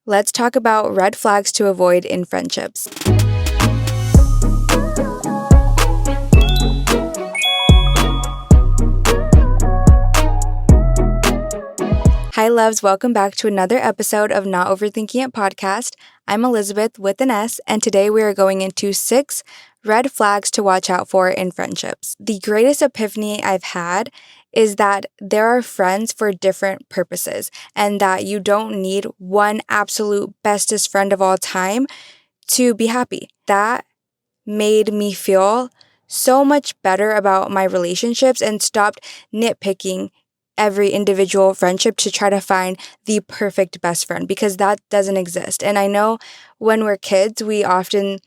Let's talk about red flags to avoid in friendships. Hi loves, welcome back to another episode of Not Overthinking It podcast. I'm Elisabeth with an S, and today we are going into 6 red flags to watch out for in friendships. The greatest epiphany I've had is that there are friends for different purposes and that you don't need one absolute bestest friend of all time to be happy. That made me feel so much better about my relationships and stopped nitpicking every individual friendship to try to find the perfect best friend, because that doesn't exist. And I know when we're kids, we often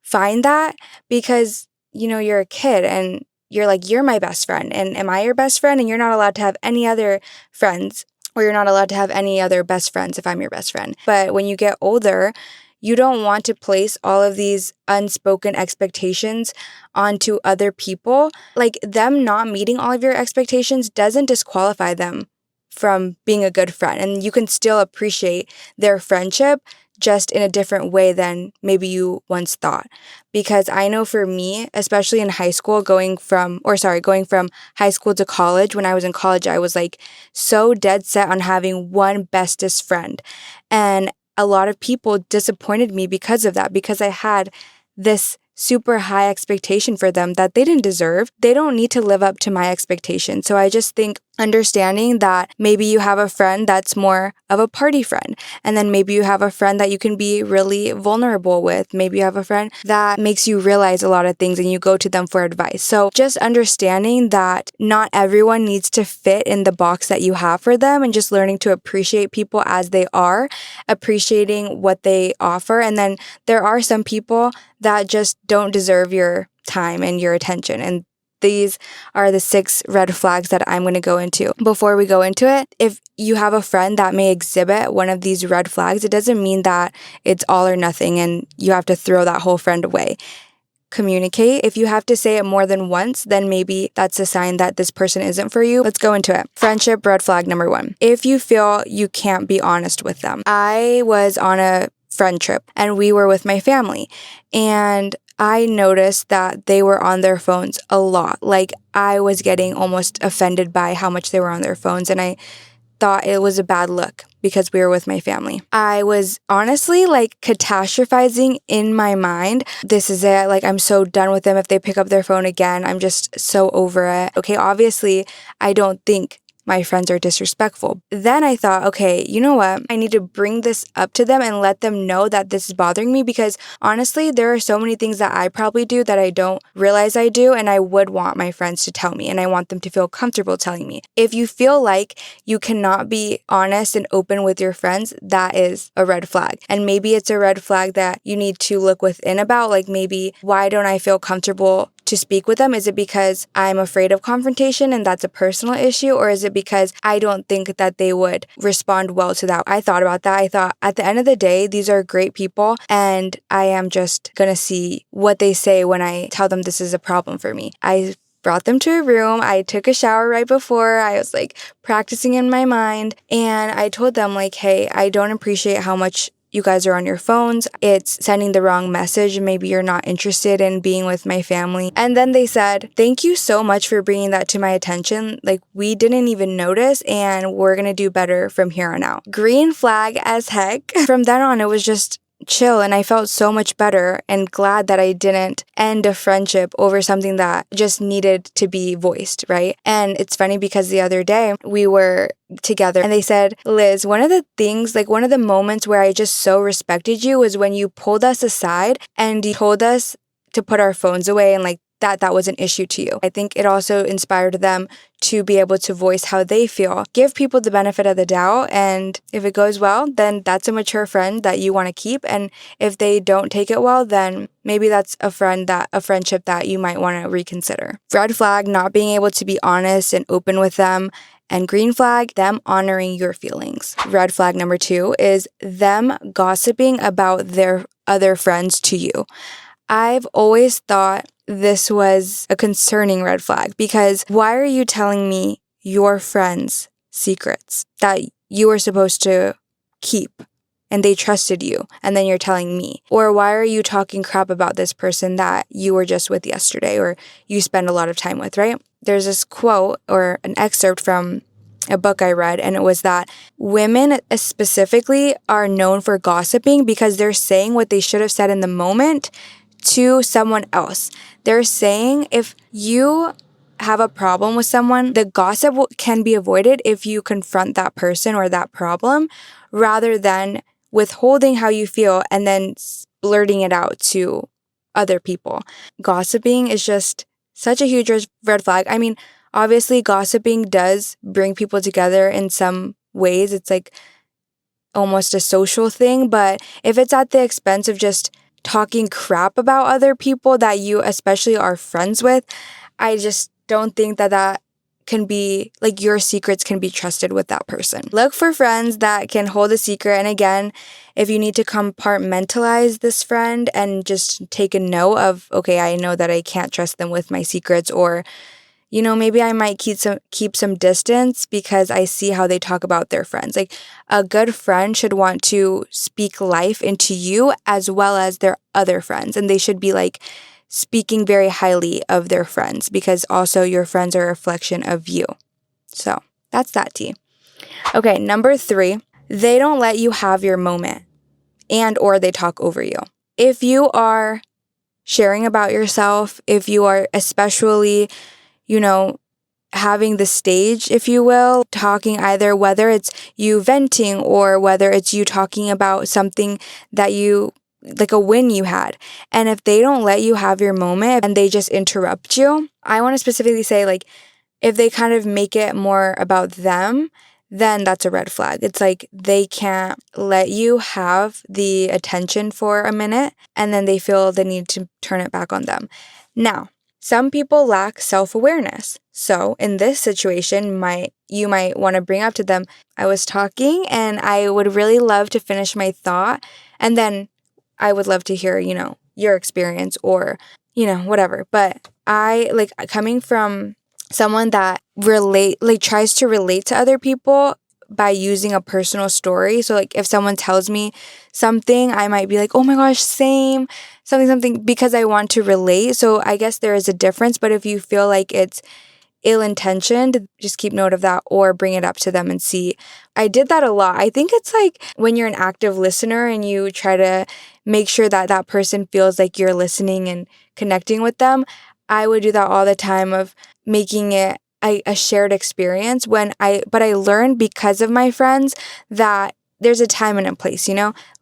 find that because, you're a kid and you're like, you're my best friend. And am I your best friend? And you're not allowed to have any other friends, or you're not allowed to have any other best friends if I'm your best friend. But when you get older, you don't want to place all of these unspoken expectations onto other people. Like, them not meeting all of your expectations doesn't disqualify them from being a good friend. And you can still appreciate their friendship just in a different way than maybe you once thought. Because I know for me, especially in high school, going from high school to college, when I was in college, I was like so dead set on having one bestest friend. And a lot of people disappointed me because of that, because I had this super high expectation for them that they didn't deserve. They don't need to live up to my expectations. So I just think understanding that maybe you have a friend that's more of a party friend, and then maybe you have a friend that you can be really vulnerable with. Maybe you have a friend that makes you realize a lot of things and you go to them for advice. So just understanding that not everyone needs to fit in the box that you have for them, and just learning to appreciate people as they are, appreciating what they offer. And then there are some people that just don't deserve your time and your attention. And these are the 6 red flags that I'm going to go into. Before we go into it, if you have a friend that may exhibit one of these red flags, it doesn't mean that it's all or nothing and you have to throw that whole friend away. Communicate. If you have to say it more than once, then maybe that's a sign that this person isn't for you. Let's go into it. Friendship red flag number 1. If you feel you can't be honest with them. I was on a friend trip and we were with my family, and I noticed that they were on their phones a lot. Like, I was getting almost offended by how much they were on their phones, and I thought it was a bad look because we were with my family. I was honestly catastrophizing in my mind. This is it. Like, I'm so done with them. If they pick up their phone again, I'm just so over it. Okay, obviously, I don't think my friends are disrespectful. Then I thought, okay, you know what? I need to bring this up to them and let them know that this is bothering me, because honestly, there are so many things that I probably do that I don't realize I do, and I would want my friends to tell me, and I want them to feel comfortable telling me. If you feel like you cannot be honest and open with your friends, that is a red flag. And maybe it's a red flag that you need to look within about, like, maybe, why don't I feel comfortable to speak with them? Is it because I'm afraid of confrontation and that's a personal issue? Or is it because I don't think that they would respond well to that? I thought about that. I thought, at the end of the day, these are great people, and I am just gonna see what they say when I tell them this is a problem for me. I brought them to a room. I took a shower right before. I was practicing in my mind, and I told them hey, I don't appreciate how much you guys are on your phones. It's sending the wrong message. Maybe you're not interested in being with my family. And then they said, thank you so much for bringing that to my attention. We didn't even notice, and we're going to do better from here on out. Green flag as heck. From then on, it was just chill, and I felt so much better and glad that I didn't end a friendship over something that just needed to be voiced, right? And it's funny because the other day we were together and they said, Liz, one of the moments where I just so respected you was when you pulled us aside and you told us to put our phones away, and that was an issue to you. I think it also inspired them to be able to voice how they feel. Give people the benefit of the doubt, and if it goes well, then that's a mature friend that you want to keep. And if they don't take it well, then maybe that's a friendship that you might want to reconsider. Red flag, not being able to be honest and open with them. And green flag, them honoring your feelings. Red flag number 2 is them gossiping about their other friends to you. I've always thought this was a concerning red flag, because why are you telling me your friends' secrets that you were supposed to keep and they trusted you, and then you're telling me? Or why are you talking crap about this person that you were just with yesterday or you spend a lot of time with, right? There's this quote or an excerpt from a book I read, and it was that women specifically are known for gossiping because they're saying what they should have said in the moment to someone else. They're saying if you have a problem with someone, the gossip can be avoided if you confront that person or that problem rather than withholding how you feel and then blurting it out to other people. Gossiping is just such a huge red flag. I mean, obviously, gossiping does bring people together in some ways. It's like almost a social thing, but if it's at the expense of just talking crap about other people that you especially are friends with, I just don't think that can be, like, your secrets can be trusted with that person. Look for friends that can hold a secret. And again, if you need to compartmentalize this friend and just take a note of, okay, I know that I can't trust them with my secrets, or maybe I might keep some distance because I see how they talk about their friends. Like, a good friend should want to speak life into you as well as their other friends. And they should be like speaking very highly of their friends because also your friends are a reflection of you. So that's that tea. Okay, number 3, they don't let you have your moment and or they talk over you. If you are sharing about yourself, if you are especially having the stage, if you will, talking either whether it's you venting or whether it's you talking about something that you, like a win you had. And if they don't let you have your moment and they just interrupt you, I want to specifically say, like, if they kind of make it more about them, then that's a red flag. It's like they can't let you have the attention for a minute and then they feel the need to turn it back on them. Now, some people lack self-awareness. So in this situation, you might want to bring up to them, I was talking and I would really love to finish my thought. And then I would love to hear, your experience or, whatever. But I like coming from someone that tries to relate to other people by using a personal story. So like if someone tells me something, I might be like, oh my gosh, same, something, because I want to relate. So I guess there is a difference, but if you feel like it's ill-intentioned, just keep note of that or bring it up to them and see. I did that a lot. I think it's like when you're an active listener and you try to make sure that that person feels like you're listening and connecting with them. I would do that all the time of making it a shared experience but I learned because of my friends that there's a time and a place,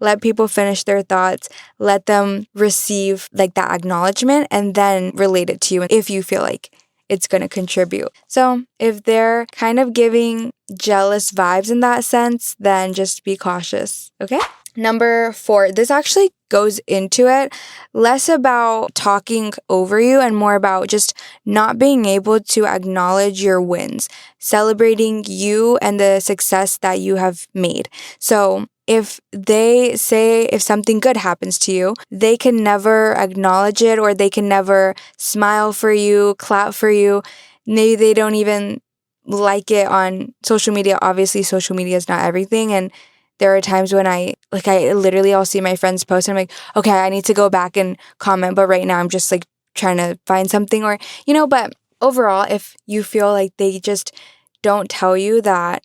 let people finish their thoughts, let them receive like that acknowledgement and then relate it to you if you feel like it's going to contribute. So if they're kind of giving jealous vibes in that sense, then just be cautious, okay? Number 4, this actually goes into it, less about talking over you and more about just not being able to acknowledge your wins, celebrating you and the success that you have made. So if they say if something good happens to you, they can never acknowledge it or they can never smile for you, clap for you. Maybe they don't even like it on social media. Obviously, social media is not everything. And there are times when I'll see my friends post and I'm like, okay, I need to go back and comment. But right now I'm just like trying to find something or, but overall, if you feel like they just don't tell you that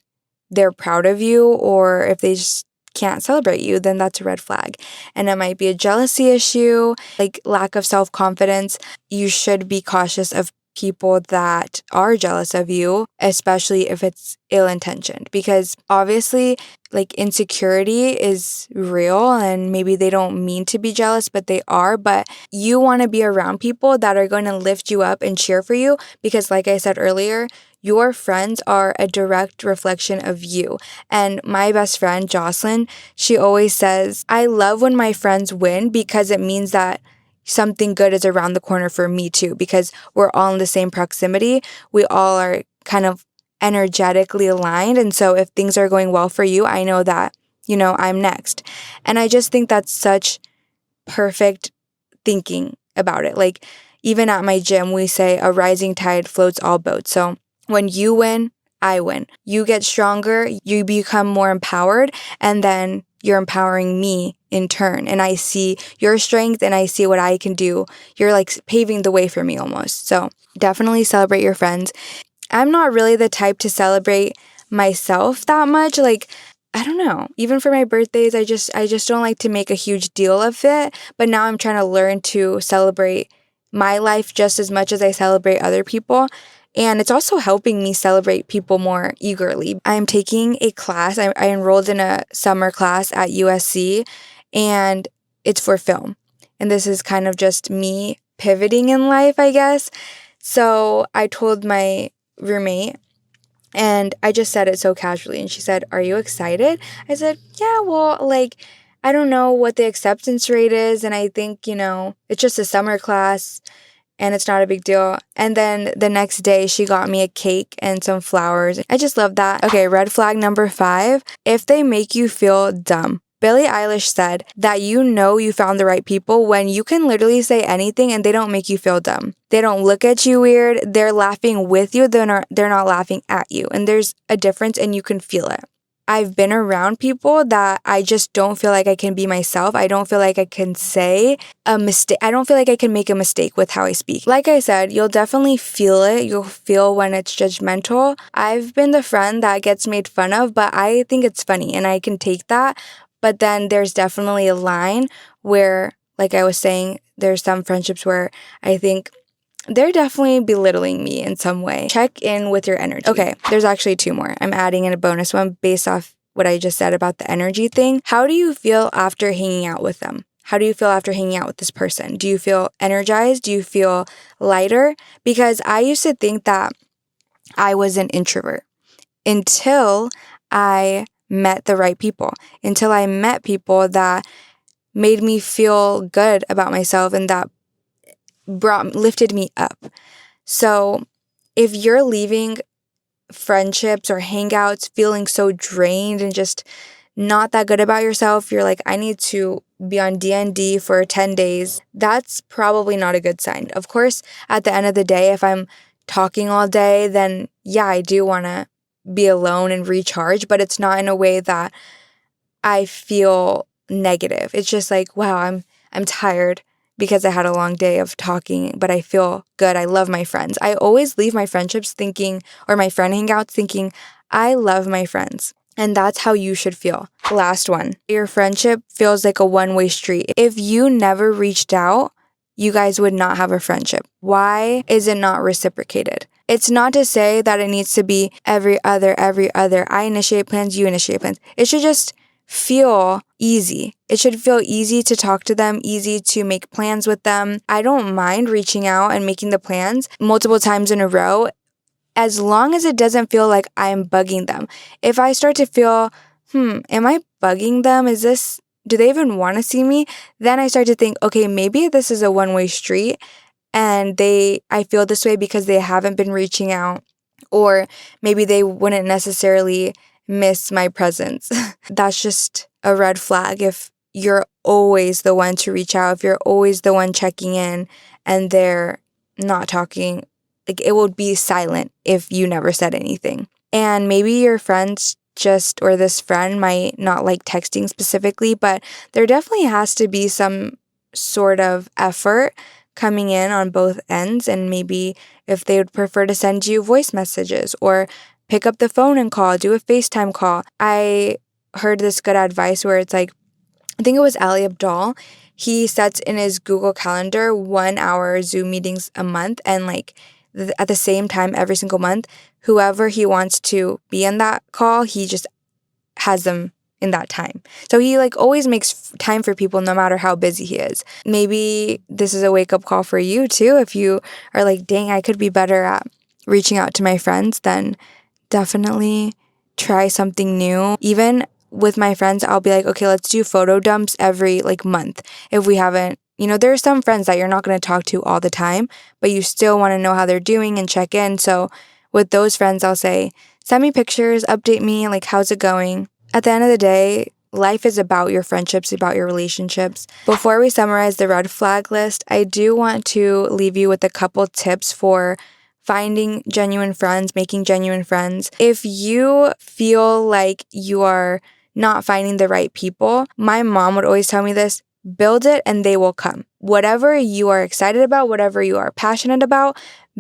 they're proud of you or if they just can't celebrate you, then that's a red flag. And it might be a jealousy issue, like lack of self-confidence. You should be cautious of people that are jealous of you, especially if it's ill-intentioned, because obviously like insecurity is real and maybe they don't mean to be jealous, but they are. But you want to be around people that are going to lift you up and cheer for you because like I said earlier, your friends are a direct reflection of you. And my best friend, Jocelyn, she always says, I love when my friends win because it means that something good is around the corner for me too, because we're all in the same proximity. We all are kind of energetically aligned. And so if things are going well for you, I know that, I'm next. And I just think that's such perfect thinking about it. Like even at my gym, we say a rising tide floats all boats. So when you win, I win. You get stronger, you become more empowered, and then you're empowering me in turn. And I see your strength and I see what I can do. You're like paving the way for me almost. So definitely celebrate your friends. I'm not really the type to celebrate myself that much. Like, I don't know. Even for my birthdays, I just don't like to make a huge deal of it. But now I'm trying to learn to celebrate my life just as much as I celebrate other people. And it's also helping me celebrate people more eagerly. I'm taking a class. I enrolled in a summer class at USC, and it's for film. And this is kind of just me pivoting in life, I guess. So I told my roommate, and I just said it so casually, and she said, "Are you excited?" I said, "Yeah, well, like, I don't know what the acceptance rate is, and I think, it's just a summer class, and it's not a big deal." And then the next day, she got me a cake and some flowers. I just love that. Okay, red flag number 5, if they make you feel dumb. Billie Eilish said that you found the right people when you can literally say anything and they don't make you feel dumb. They don't look at you weird. They're laughing with you. They're not laughing at you. And there's a difference and you can feel it. I've been around people that I just don't feel like I can be myself. I don't feel like I can say a mistake. I don't feel like I can make a mistake with how I speak. Like I said, you'll definitely feel it. You'll feel when it's judgmental. I've been the friend that gets made fun of, but I think it's funny and I can take that. But then there's definitely a line where, like I was saying, there's some friendships where I think they're definitely belittling me in some way. Check in with your energy. Okay, there's actually 2 more. I'm adding in a bonus one based off what I just said about the energy thing. How do you feel after hanging out with them? How do you feel after hanging out with this person? Do you feel energized? Do you feel lighter? Because I used to think that I was an introvert until I met the right people, until I met people that made me feel good about myself and that lifted me up. So if you're leaving friendships or hangouts feeling so drained and just not that good about yourself, you're like, I need to be on D&D for 10 days, that's probably not a good sign. Of course, at the end of the day, if I'm talking all day, then yeah, I do want to be alone and recharge, but it's not in a way that I feel negative. It's just like, wow, I'm tired because I had a long day of talking, but I feel good. I love my friends. I always leave my friendships thinking, or my friend hangouts thinking, I love my friends. And that's how you should feel. Last one. Your friendship feels like a one-way street. If you never reached out, you guys would not have a friendship. Why is it not reciprocated? It's not to say that it needs to be every other. I initiate plans, you initiate plans. It should just feel easy. It should feel easy to talk to them, easy to make plans with them. I don't mind reaching out and making the plans multiple times in a row, as long as it doesn't feel like I'm bugging them. If I start to feel, am I bugging them? Do they even want to see me? Then I start to think, okay, maybe this is a one-way street and I feel this way because they haven't been reaching out, or maybe they wouldn't necessarily miss my presence. That's just a red flag if you're always the one to reach out, if you're always the one checking in and they're not talking. Like, it will be silent if you never said anything. And maybe your friends or this friend might not like texting specifically, but there definitely has to be some sort of effort coming in on both ends. And maybe if they would prefer to send you voice messages or pick up the phone and call, do a FaceTime call. I heard this good advice where it's like, I think it was Ali Abdal. He sets in his Google Calendar 1 hour Zoom meetings a month, and like at the same time every single month, whoever he wants to be in that call, he just has them in that time. So he like always makes time for people no matter how busy he is. Maybe this is a wake-up call for you too. If you are like, dang, I could be better at reaching out to my friends, then definitely try something new. Even with my friends, I'll be like, okay, let's do photo dumps every like month. If we haven't, there are some friends that you're not going to talk to all the time, but you still want to know how they're doing and check in. So with those friends, I'll say, send me pictures, update me, like, how's it going? At the end of the day, life is about your friendships, about your relationships. Before we summarize the red flag list, I do want to leave you with a couple tips for finding genuine friends, making genuine friends. If you feel like you are not finding the right people. My mom would always tell me this: build it and they will come. Whatever you are excited about, whatever you are passionate about,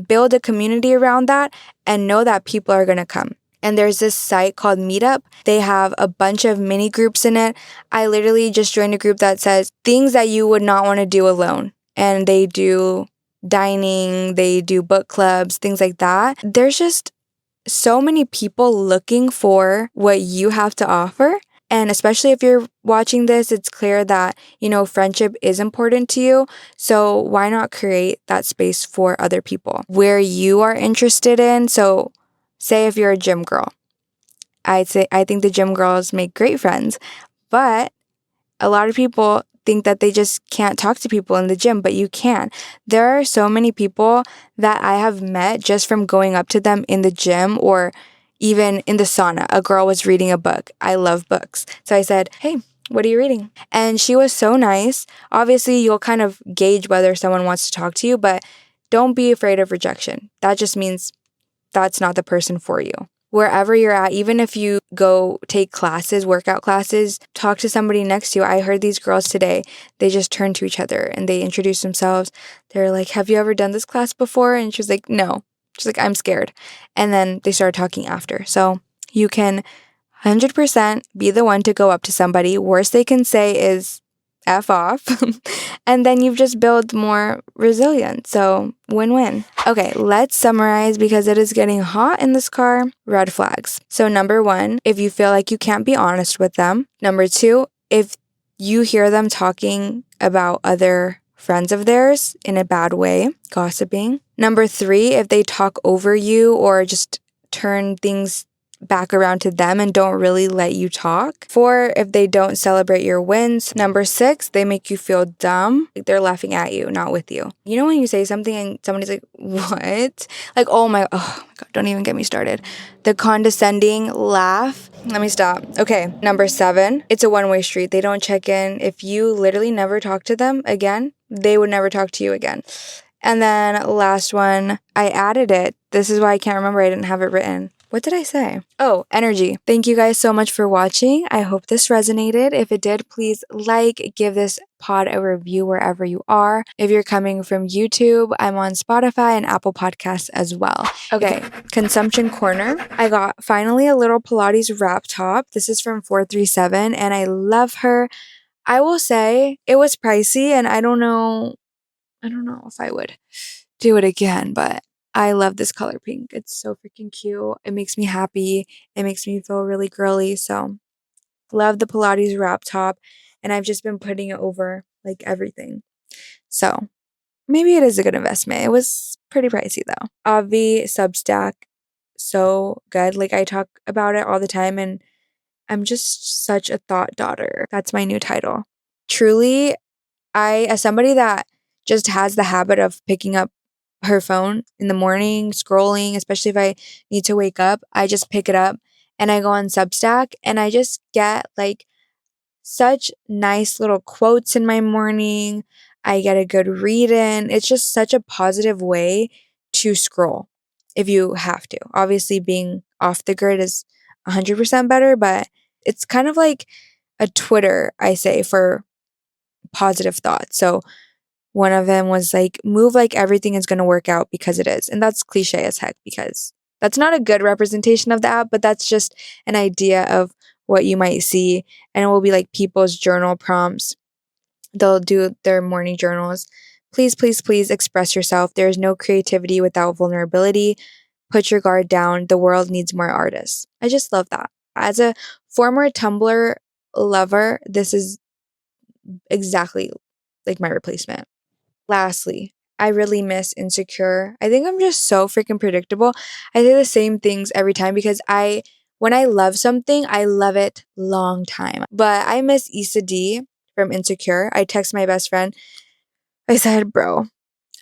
build a community around that and know that people are going to come. And there's this site called Meetup. They have a bunch of mini groups in it. I literally just joined a group that says things that you would not want to do alone. And they do dining, they do book clubs, things like that. There's just so many people looking for what you have to offer. And especially if you're watching this, it's clear that, friendship is important to you. So why not create that space for other people where you are interested in? So say if you're a gym girl, I think the gym girls make great friends, but a lot of people think that they just can't talk to people in the gym, but you can. There are so many people that I have met just from going up to them in the gym or even in the sauna. A girl was reading a book. I love books. So I said, "Hey, what are you reading?" And she was so nice. Obviously, you'll kind of gauge whether someone wants to talk to you, but don't be afraid of rejection. That just means that's not the person for you. Wherever you're at, even if you go take classes, workout classes, talk to somebody next to you. I heard these girls today, they just turned to each other and they introduced themselves. They're like, "Have you ever done this class before?" And she was like, "No." She's like, "I'm scared." And then they started talking after. So you can 100% be the one to go up to somebody. Worst they can say is F off. And then you've just built more resilience. So win-win. Okay, let's summarize because it is getting hot in this car. Red flags. So number 1, if you feel like you can't be honest with them. Number 2, if you hear them talking about other friends of theirs in a bad way, gossiping. Number 3, if they talk over you or just turn things back around to them and don't really let you talk. 4, if they don't celebrate your wins. Number 6, they make you feel dumb. Like they're laughing at you, not with you. You know when you say something and somebody's like, "What?" Like, oh my God, don't even get me started. The condescending laugh. Let me stop. Okay, number 7, it's a one-way street. They don't check in. If you literally never talk to them again, they would never talk to you again. And then last one, I added it. This is why I can't remember. I didn't have it written. What did I say? Oh, energy. Thank you guys so much for watching. I hope this resonated. If it did, please give this pod a review wherever you are. If you're coming from YouTube, I'm on Spotify and Apple Podcasts as well. Okay, consumption corner. I got finally a little Pilates wrap top. This is from 437 and I love her. I will say it was pricey and I don't know if I would do it again, but I love this color pink. It's so freaking cute. It makes me happy. It makes me feel really girly. So love the Pilates wrap top. And I've just been putting it over like everything. So maybe it is a good investment. It was pretty pricey though. Avi Substack. So good. Like I talk about it all the time and I'm just such a thought daughter. That's my new title. Truly, as somebody that just has the habit of picking up her phone in the morning, scrolling, especially if I need to wake up, I just pick it up and I go on Substack and I just get like such nice little quotes in my morning. I get a good read in. It's just such a positive way to scroll if you have to. Obviously, being off the grid is 100% better, but it's kind of like a Twitter, I say, for positive thoughts. So one of them was like, move like everything is going to work out because it is. And that's cliche as heck because that's not a good representation of the app, but that's just an idea of what you might see. And it will be like people's journal prompts. They'll do their morning journals. Please, please, please express yourself. There is no creativity without vulnerability. Put your guard down. The world needs more artists. I just love that. As a former Tumblr lover, this is exactly like my replacement. Lastly, I really miss Insecure. I think I'm just so freaking predictable. I say the same things every time because when I love something, I love it long time. But I miss Issa D from Insecure. I text my best friend. I said, "Bro,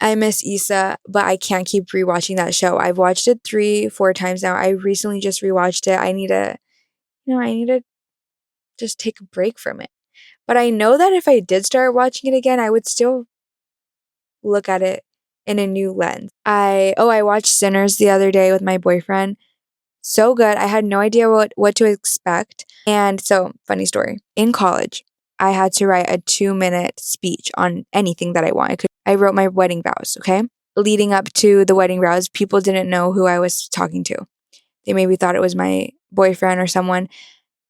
I miss Issa, but I can't keep rewatching that show. I've watched it 3-4 times now. I recently just rewatched it. I need to just take a break from it." But I know that if I did start watching it again, I would still look at it in a new lens. I watched Sinners the other day with my boyfriend. So good. I had no idea what to expect. And so, funny story. In college, I had to write a 2-minute speech on anything that I want. I wrote my wedding vows, okay? Leading up to the wedding vows, people didn't know who I was talking to. They maybe thought it was my boyfriend or someone.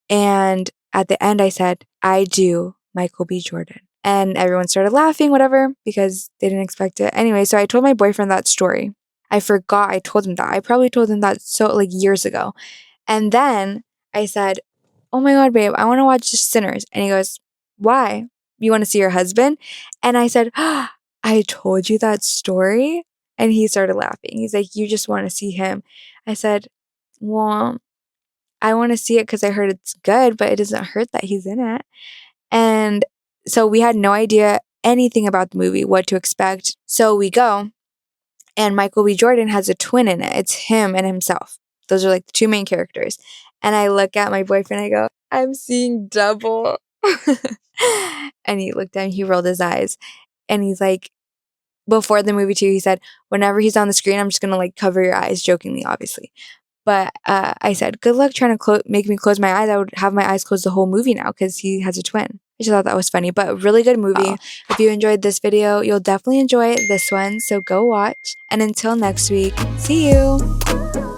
And at the end, I said, I do Michael B. Jordan. And everyone started laughing, whatever, because they didn't expect it. Anyway, so I told my boyfriend that story. I forgot I told him that. I probably told him that years ago. And then I said, oh my God, babe, I want to watch Sinners. And he goes, why? You want to see your husband? And I said, I told you that story. And he started laughing. He's like, you just want to see him. I said, well, I want to see it because I heard it's good, but it doesn't hurt that he's in it. And so we had no idea anything about the movie, what to expect. So we go, and Michael B. Jordan has a twin in it. It's him and himself. Those are like the two main characters. And I look at my boyfriend, I go, I'm seeing double. And he looked at me, he rolled his eyes. And he's like, before the movie too, he said, whenever he's on the screen, I'm just going to like cover your eyes, jokingly, obviously. But I said, good luck trying to make me close my eyes. I would have my eyes closed the whole movie now because he has a twin. I just thought that was funny, but really good movie. If you enjoyed this video, you'll definitely enjoy this one. So go watch. And until next week, see you.